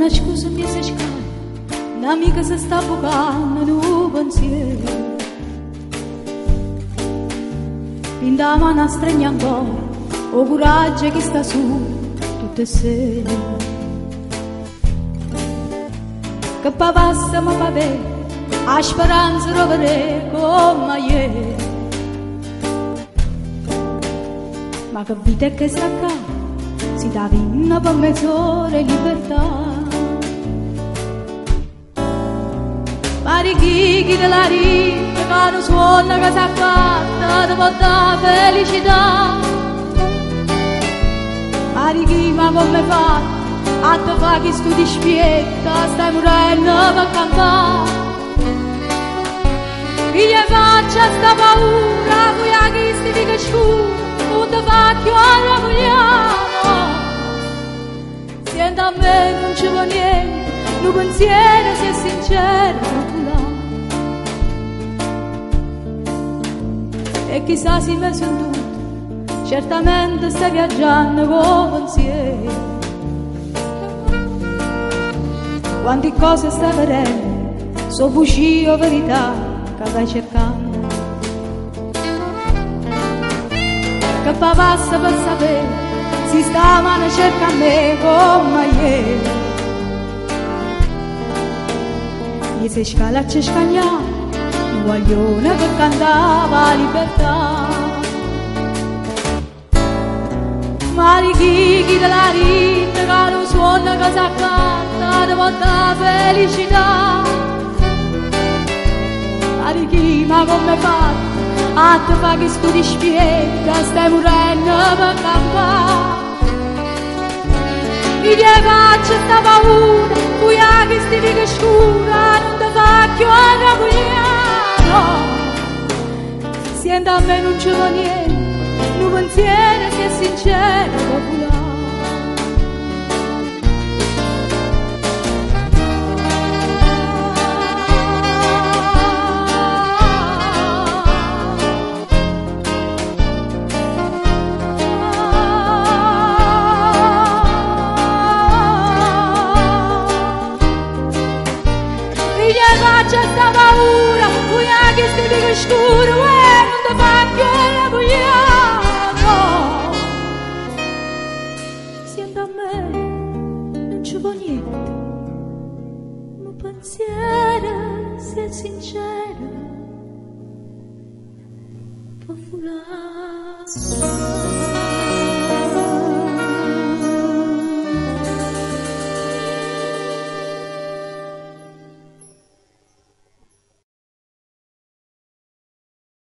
una scusa mi si scala, un'amica si sta bucando in un pensiero. Fin da mano stregna ancora, o coraggio che sta su tutte sere. Che passa ma va bene, a speranza rovere come ieri. Ma che vita è che sta qua, si dà vinna per mezz'ora in libertà. Marichi della rita, che non suona che si accatta, ti può dare felicità. Marichi ma come fa, a te fa che studi spietta, stai morendo per cantare. Chi gli faccia sta paura, qui a chi si fica scura, non ti fa chiudere vogliamo. Senta a me non ci vuole niente, un pensiero si è sincero. E chissà si è messo in tutto, certamente stai viaggiando con pensiero. Quante cose stai vedendo, so bugie o verità che stai cercando. Che passa per sapere, si sta mano cerca a me come ieri. Gli si scala c'è scagliato, un guaglione che cantava libertà. Marichi della rita, che non suona che si accatta, ti può dare felicità. Marichi ma come fai, a te fa che studi spiega, stai morendo per campare. Chi ti faccia sta paura, qui a chi sti fica scura, non ti fa chiudere vogliamo. Senta a me non ci vuole niente, un pensiero che è sincero popolare. C'è sta paura, qui a chi sti fica scuro, non ti fa chiudere vogliamo. Senta a me, non ci vuole niente, un pensiero sia sincero, può fulare.